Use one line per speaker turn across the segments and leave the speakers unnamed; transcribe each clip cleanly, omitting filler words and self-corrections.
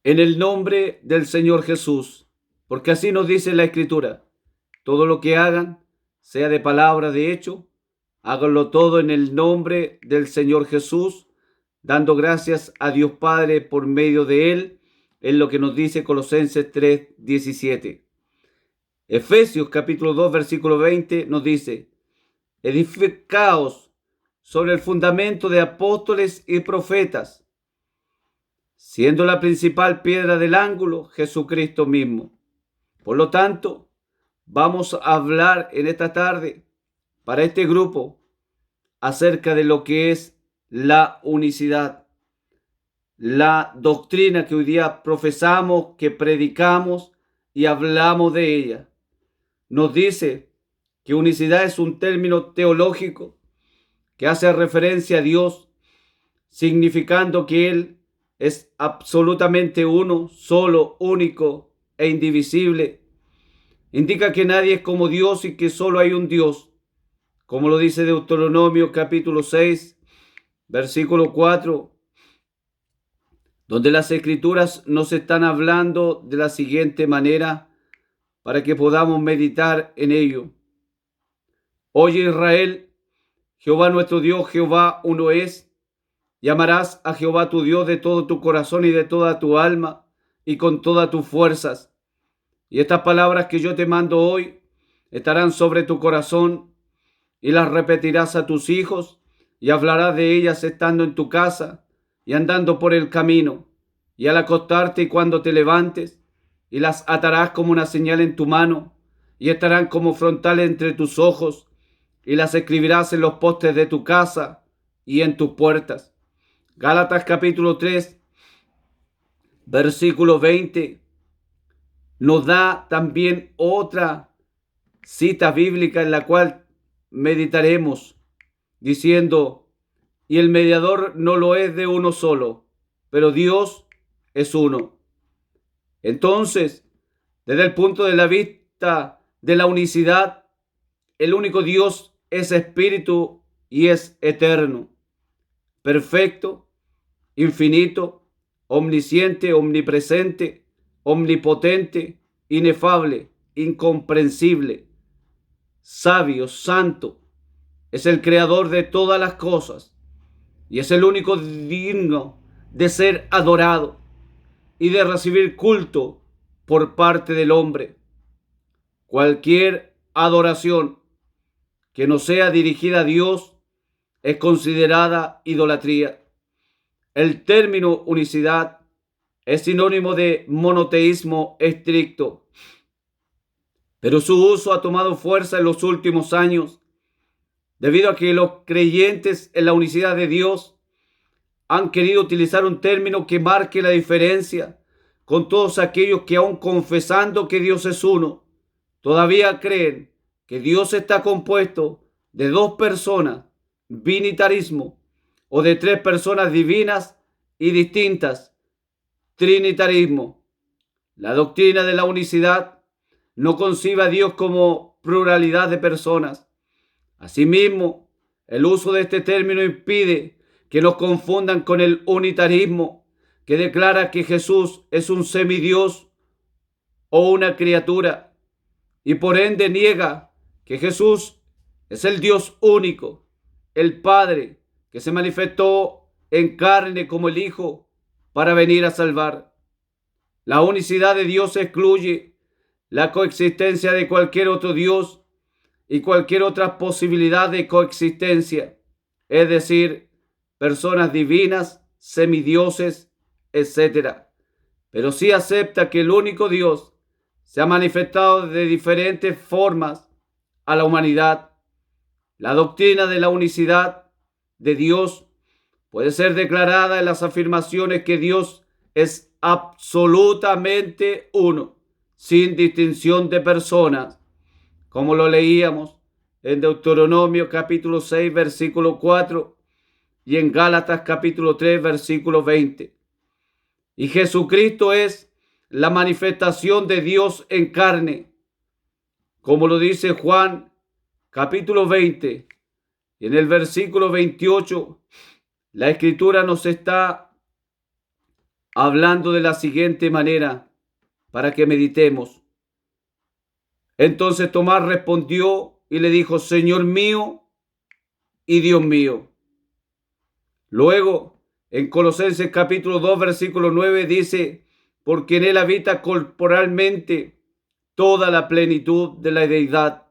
en el nombre del Señor Jesús, porque así nos dice la Escritura. Todo lo que hagan, sea de palabra, de hecho, háganlo todo en el nombre del Señor Jesús, dando gracias a Dios Padre por medio de Él, en lo que nos dice Colosenses 3:17. Efesios capítulo 2, versículo 20 nos dice: edificaos sobre el fundamento de apóstoles y profetas, siendo la principal piedra del ángulo Jesucristo mismo. Por lo tanto, vamos a hablar en esta tarde para este grupo acerca de lo que es la unicidad, la doctrina que hoy día profesamos, que predicamos y hablamos de ella. Nos dice que unicidad es un término teológico que hace referencia a Dios, significando que Él es absolutamente uno, solo, único e indivisible. Indica que nadie es como Dios y que solo hay un Dios, como lo dice Deuteronomio capítulo 6, versículo 4, donde las Escrituras nos están hablando de la siguiente manera para que podamos meditar en ello. Oye Israel, Jehová nuestro Dios, Jehová uno es. Y amarás a Jehová tu Dios de todo tu corazón y de toda tu alma y con todas tus fuerzas. Y estas palabras que yo te mando hoy estarán sobre tu corazón, y las repetirás a tus hijos, y hablarás de ellas estando en tu casa y andando por el camino, y al acostarte y cuando te levantes, y las atarás como una señal en tu mano, y estarán como frontales entre tus ojos, y las escribirás en los postes de tu casa y en tus puertas. Gálatas capítulo 3, versículo 20, nos da también otra cita bíblica en la cual meditaremos, diciendo: y el mediador no lo es de uno solo, pero Dios es uno. Entonces, desde el punto de la vista de la unicidad, el único Dios es espíritu y es eterno, perfecto, infinito, omnisciente, omnipresente, omnipotente, inefable, incomprensible, sabio, santo. Es el creador de todas las cosas y es el único digno de ser adorado y de recibir culto por parte del hombre. Cualquier adoración que no sea dirigida a Dios es considerada idolatría. El término unicidad es sinónimo de monoteísmo estricto, pero su uso ha tomado fuerza en los últimos años debido a que los creyentes en la unicidad de Dios han querido utilizar un término que marque la diferencia con todos aquellos que, aun confesando que Dios es uno, todavía creen que Dios está compuesto de dos personas, binitarismo, o de tres personas divinas y distintas, trinitarismo. La doctrina de la unicidad no concibe a Dios como pluralidad de personas. Asimismo, el uso de este término impide que nos confundan con el unitarismo, que declara que Jesús es un semidios o una criatura, y por ende niega que Jesús es el Dios único, el Padre, que se manifestó en carne como el Hijo para venir a salvar. La unicidad de Dios excluye la coexistencia de cualquier otro Dios y cualquier otra posibilidad de coexistencia, es decir, personas divinas, semidioses, etc. Pero sí acepta que el único Dios se ha manifestado de diferentes formas a la humanidad. La doctrina de la unicidad de Dios puede ser declarada en las afirmaciones que Dios es absolutamente uno, sin distinción de personas, como lo leíamos en Deuteronomio capítulo 6, versículo 4, y en Gálatas capítulo 3, versículo 20. Y Jesucristo es la manifestación de Dios en carne, como lo dice Juan capítulo 20, y en el versículo 28, la Escritura nos está hablando de la siguiente manera para que meditemos. Entonces Tomás respondió y le dijo: Señor mío y Dios mío. Luego, en Colosenses capítulo 2, versículo 9 dice: porque en él habita corporalmente toda la plenitud de la deidad.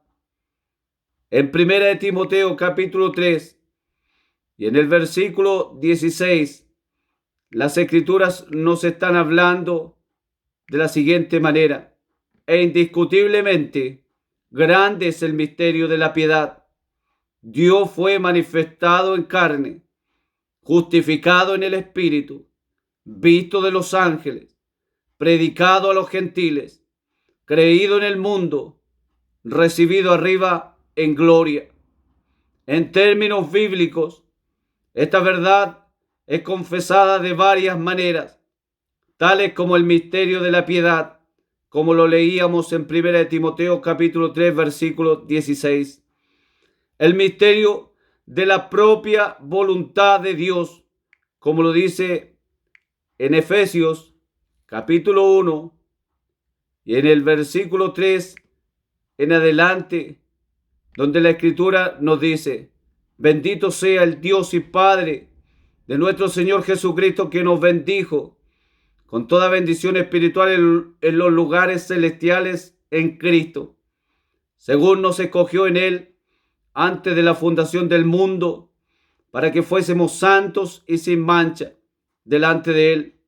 En primera de Timoteo capítulo 3 y en el versículo 16, las escrituras nos están hablando de la siguiente manera: e indiscutiblemente grande es el misterio de la piedad. Dios fue manifestado en carne, justificado en el Espíritu, visto de los ángeles, predicado a los gentiles, creído en el mundo, recibido arriba en gloria. En términos bíblicos, esta verdad es confesada de varias maneras, tales como el misterio de la piedad, como lo leíamos en 1 Timoteo capítulo 3, versículo 16. El misterio de la propia voluntad de Dios, como lo dice en Efesios capítulo 1 y en el versículo 3 en adelante, donde la Escritura nos dice: bendito sea el Dios y Padre de nuestro Señor Jesucristo, que nos bendijo con toda bendición espiritual en los lugares celestiales en Cristo, según nos escogió en Él antes de la fundación del mundo, para que fuésemos santos y sin mancha delante de Él,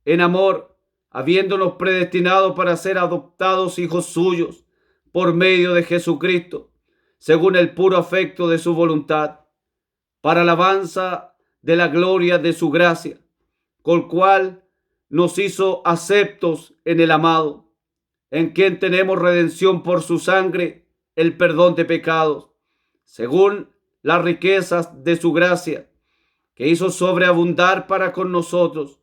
en amor, habiéndonos predestinado para ser adoptados hijos suyos por medio de Jesucristo, según el puro afecto de su voluntad, para alabanza de la gloria de su gracia, con cual nos hizo aceptos en el amado, en quien tenemos redención por su sangre, el perdón de pecados, según las riquezas de su gracia, que hizo sobreabundar para con nosotros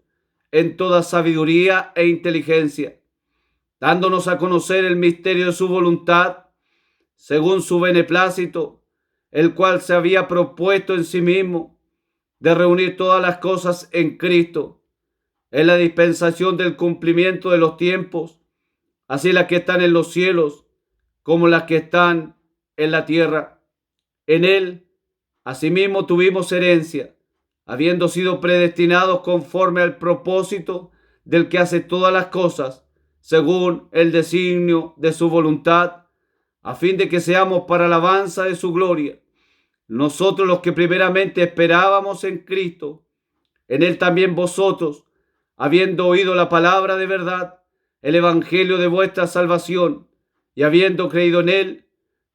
en toda sabiduría e inteligencia, dándonos a conocer el misterio de su voluntad, según su beneplácito, el cual se había propuesto en sí mismo de reunir todas las cosas en Cristo, en la dispensación del cumplimiento de los tiempos, así las que están en los cielos como las que están en la tierra. En él, asimismo, tuvimos herencia, habiendo sido predestinados conforme al propósito del que hace todas las cosas, según el designio de su voluntad, a fin de que seamos para alabanza de su gloria. Nosotros, los que primeramente esperábamos en Cristo, en él también vosotros, habiendo oído la palabra de verdad, el evangelio de vuestra salvación, y habiendo creído en él,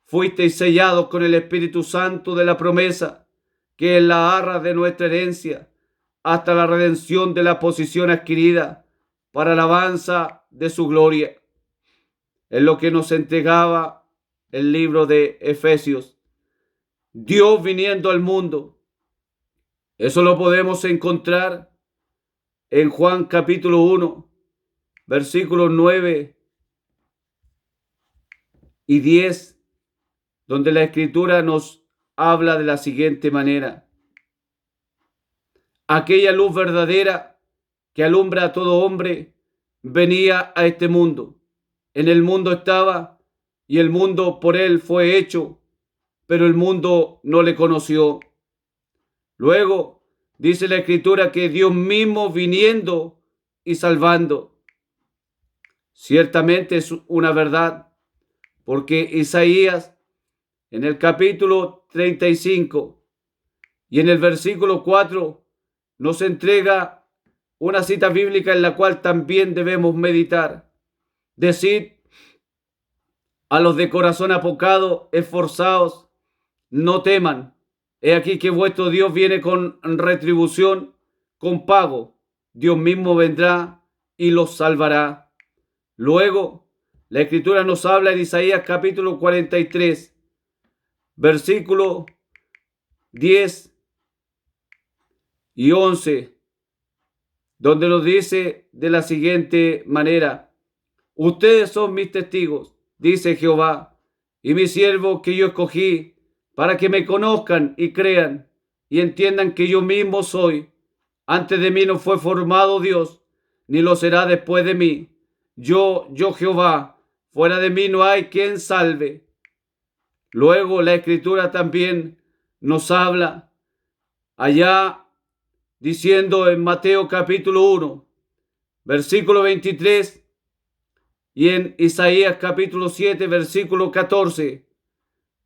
fuisteis sellados con el Espíritu Santo de la promesa, que es la arra de nuestra herencia, hasta la redención de la posesión adquirida, para alabanza de su gloria. Es lo que nos entregaba el libro de Efesios. Dios viniendo al mundo. Eso lo podemos encontrar en Juan capítulo 1, versículos 9 y 10, donde la Escritura nos habla de la siguiente manera: aquella luz verdadera que alumbra a todo hombre venía a este mundo. En el mundo estaba, y el mundo por él fue hecho, pero el mundo no le conoció. Luego dice la Escritura que Dios mismo viniendo y salvando. Ciertamente es una verdad, porque Isaías en el capítulo 35 y en el versículo 4 nos entrega una cita bíblica en la cual también debemos meditar. Decid a los de corazón apocado, esforzaos, no teman. He aquí que vuestro Dios viene con retribución, con pago. Dios mismo vendrá y los salvará. Luego, la Escritura nos habla en Isaías capítulo 43, versículo 10 y 11, donde nos dice de la siguiente manera: ustedes son mis testigos, dice Jehová, y mi siervo que yo escogí, para que me conozcan y crean y entiendan que yo mismo soy. Antes de mí no fue formado Dios, ni lo será después de mí. Yo Jehová, fuera de mí no hay quien salve. Luego la Escritura también nos habla allá diciendo en Mateo capítulo 1, versículo 23, y en Isaías capítulo 7, versículo 14.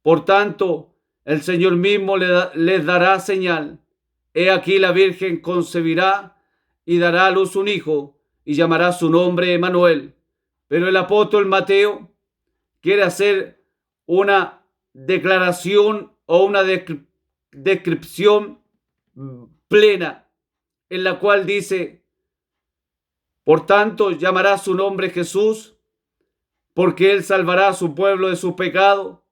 Por tanto, el Señor mismo les dará señal. He aquí la Virgen concebirá y dará a luz un hijo y llamará su nombre Emmanuel. Pero el apóstol Mateo quiere hacer una declaración o una descripción plena en la cual dice: por tanto llamará su nombre Jesús, porque él salvará a su pueblo de su pecado.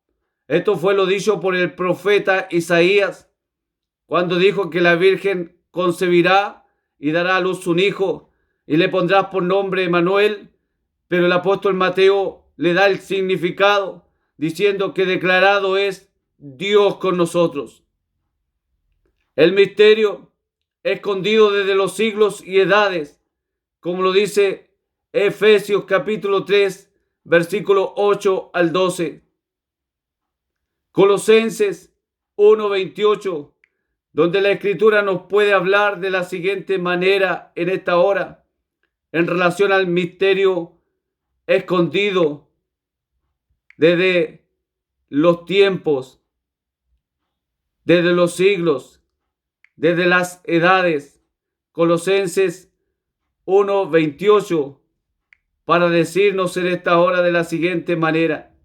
Esto fue lo dicho por el profeta Isaías cuando dijo que la Virgen concebirá y dará a luz un hijo y le pondrás por nombre Emmanuel. Pero el apóstol Mateo le da el significado diciendo que declarado es Dios con nosotros. El misterio escondido desde los siglos y edades, como lo dice Efesios capítulo 3, versículo 8 al 12. Colosenses 1:28, donde la Escritura nos puede hablar de la siguiente manera en esta hora, en relación al misterio escondido desde los tiempos, desde los siglos, desde las edades. Colosenses 1:28, para decirnos en esta hora de la siguiente manera: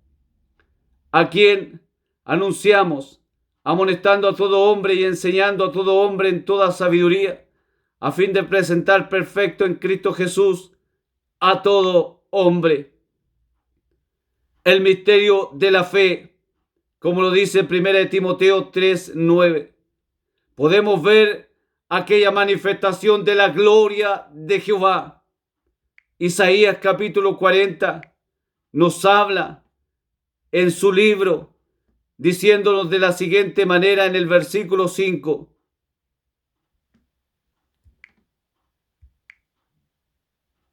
a quien anunciamos, amonestando a todo hombre y enseñando a todo hombre en toda sabiduría, a fin de presentar perfecto en Cristo Jesús a todo hombre. El misterio de la fe, como lo dice 1 Timoteo 3:9. Podemos ver aquella manifestación de la gloria de Jehová. Isaías capítulo 40 nos habla en su libro diciéndonos de la siguiente manera en el versículo 5: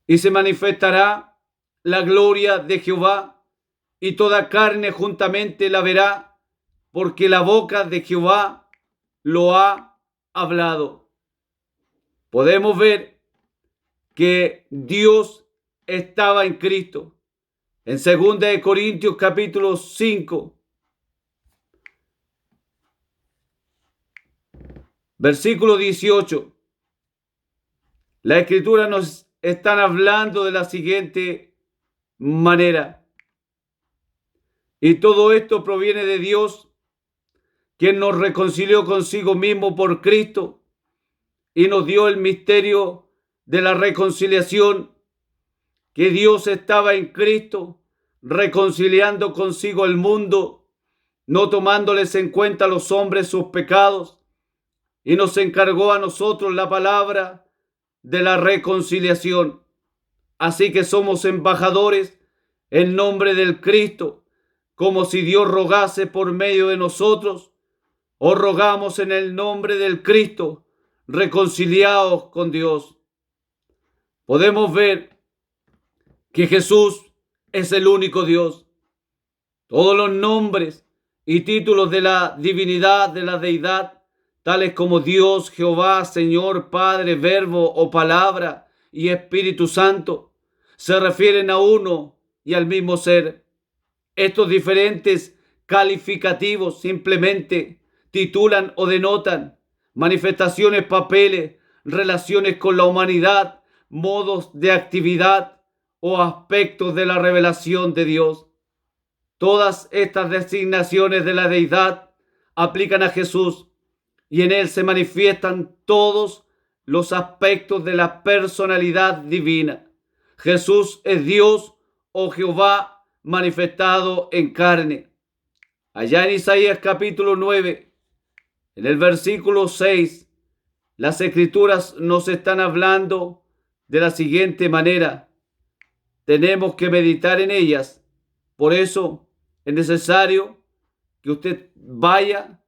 y se manifestará la gloria de Jehová, y toda carne juntamente la verá, porque la boca de Jehová lo ha hablado. Podemos ver que Dios estaba en Cristo. En 2 Corintios capítulo 5, versículo 18, la Escritura nos están hablando de la siguiente manera: y todo esto proviene de Dios, quien nos reconcilió consigo mismo por Cristo y nos dio el misterio de la reconciliación, que Dios estaba en Cristo reconciliando consigo el mundo, no tomándoles en cuenta a los hombres sus pecados, y nos encargó a nosotros la palabra de la reconciliación. Así que somos embajadores en nombre del Cristo, como si Dios rogase por medio de nosotros. Os rogamos en el nombre del Cristo, reconciliaos con Dios. Podemos ver que Jesús es el único Dios. Todos los nombres y títulos de la divinidad, de la deidad, tales como Dios, Jehová, Señor, Padre, Verbo o Palabra y Espíritu Santo, se refieren a uno y al mismo ser. Estos diferentes calificativos simplemente titulan o denotan manifestaciones, papeles, relaciones con la humanidad, modos de actividad o aspectos de la revelación de Dios. Todas estas designaciones de la deidad aplican a Jesús, y en él se manifiestan todos los aspectos de la personalidad divina. Jesús es Dios o Jehová manifestado en carne. Allá en Isaías capítulo 9, en el versículo 6, las Escrituras nos están hablando de la siguiente manera: tenemos que meditar en ellas. Por eso es necesario que usted vaya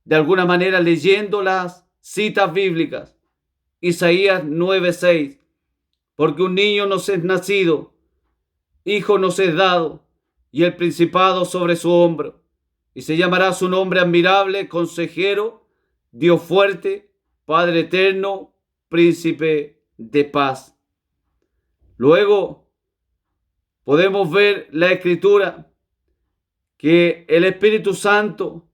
de alguna manera leyendo las citas bíblicas. Isaías 9:6. porque un niño nos es nacido, hijo nos es dado, y el principado sobre su hombro, y se llamará su nombre admirable, consejero, Dios fuerte, Padre eterno, príncipe de paz. Luego podemos ver la Escritura que el Espíritu Santo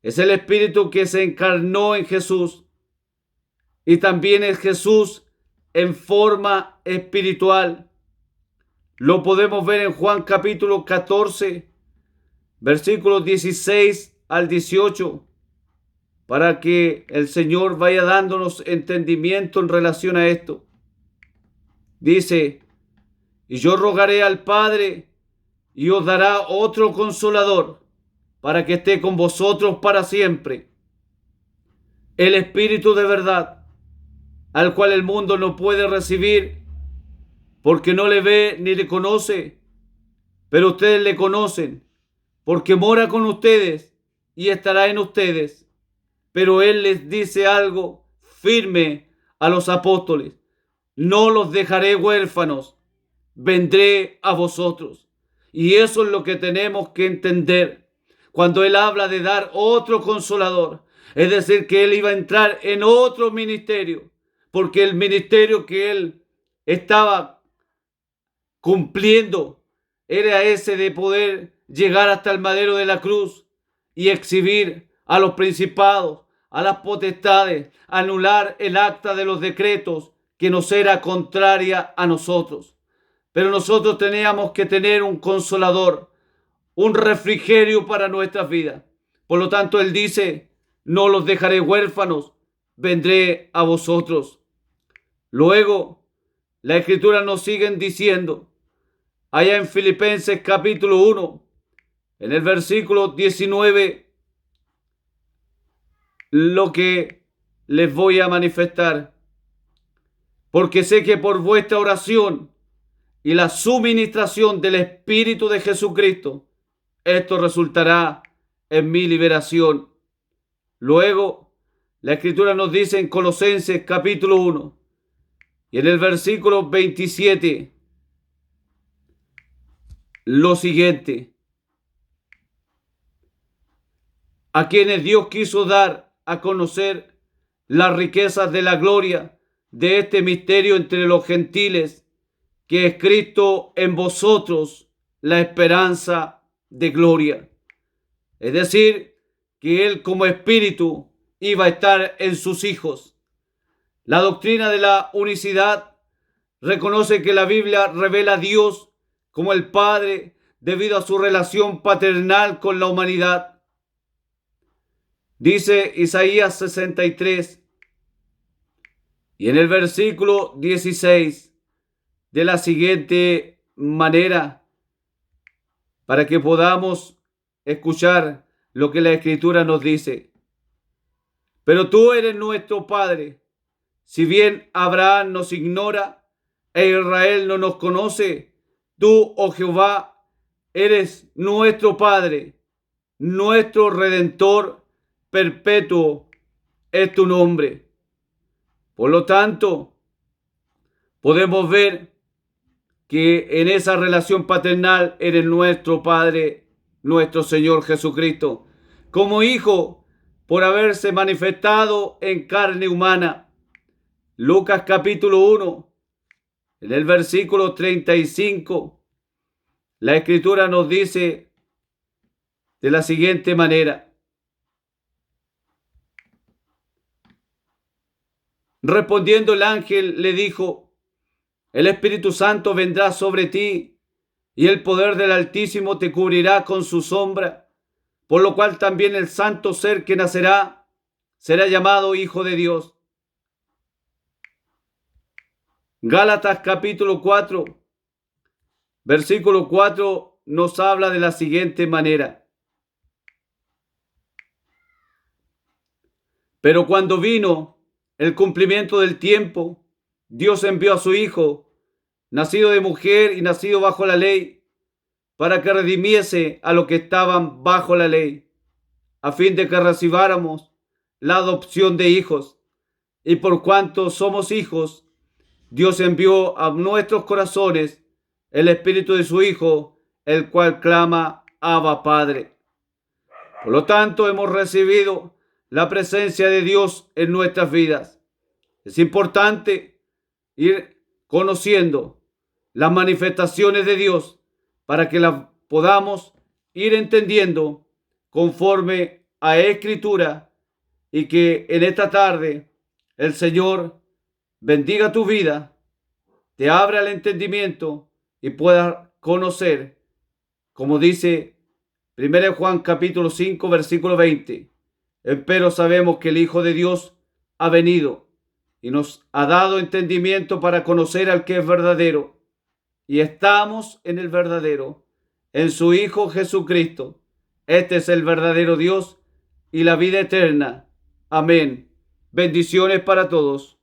es el Espíritu que se encarnó en Jesús, y también es Jesús en forma espiritual. Lo podemos ver en Juan capítulo 14, versículos 16 al 18, para que el Señor vaya dándonos entendimiento en relación a esto. Dice: y yo rogaré al Padre, y os dará otro consolador, para que esté con vosotros para siempre, el Espíritu de verdad, al cual el mundo no puede recibir, porque no le ve ni le conoce, pero ustedes le conocen, porque mora con ustedes y estará en ustedes. Pero él les dice algo firme a los apóstoles: no los dejaré huérfanos, vendré a vosotros. Y eso es lo que tenemos que entender cuando él habla de dar otro consolador. Es decir, que él iba a entrar en otro ministerio, porque el ministerio que él estaba cumpliendo era ese de poder llegar hasta el madero de la cruz y exhibir a los principados, a las potestades, anular el acta de los decretos que nos era contraria a nosotros. Pero nosotros teníamos que tener un consolador, un refrigerio para nuestras vidas. Por lo tanto, él dice: no los dejaré huérfanos, vendré a vosotros. Luego, la Escritura nos sigue diciendo, allá en Filipenses capítulo 1, en el versículo 19, lo que les voy a manifestar: porque sé que por vuestra oración y la suministración del Espíritu de Jesucristo, esto resultará en mi liberación. Luego, la Escritura nos dice en Colosenses capítulo 1 y en el versículo 27 lo siguiente: a quienes Dios quiso dar a conocer las riquezas de la gloria de este misterio entre los gentiles, que es Cristo en vosotros, la esperanza de gloria. Es decir, que Él como Espíritu iba a estar en sus hijos. La doctrina de la unicidad reconoce que la Biblia revela a Dios como el Padre debido a su relación paternal con la humanidad. Dice Isaías 63 y en el versículo 16 de la siguiente manera, para que podamos escuchar lo que la Escritura nos dice: pero tú eres nuestro Padre. Si bien Abraham nos ignora e Israel no nos conoce, tú, oh Jehová, eres nuestro Padre, nuestro Redentor perpetuo es tu nombre. Por lo tanto, podemos ver que en esa relación paternal eres nuestro Padre, nuestro Señor Jesucristo, como hijo por haberse manifestado en carne humana. Lucas capítulo 1, en el versículo 35, la Escritura nos dice de la siguiente manera: respondiendo el ángel le dijo: el Espíritu Santo vendrá sobre ti, y el poder del Altísimo te cubrirá con su sombra, por lo cual también el santo ser que nacerá será llamado Hijo de Dios. Gálatas capítulo 4, versículo 4 nos habla de la siguiente manera: pero cuando vino el cumplimiento del tiempo, Dios envió a su Hijo, nacido de mujer y nacido bajo la ley, para que redimiese a los que estaban bajo la ley, a fin de que recibiéramos la adopción de hijos. Y por cuanto somos hijos, Dios envió a nuestros corazones el Espíritu de su Hijo, el cual clama, Abba, Padre. Por lo tanto, hemos recibido la presencia de Dios en nuestras vidas. Es importante ir conociendo las manifestaciones de Dios para que las podamos ir entendiendo conforme a Escritura, y que en esta tarde el Señor bendiga tu vida, te abra el entendimiento y puedas conocer, como dice 1 Juan capítulo 5 versículo 20. Empero sabemos que el Hijo de Dios ha venido y nos ha dado entendimiento para conocer al que es verdadero, y estamos en el verdadero, en su Hijo Jesucristo. Este es el verdadero Dios y la vida eterna. Amén. Bendiciones para todos.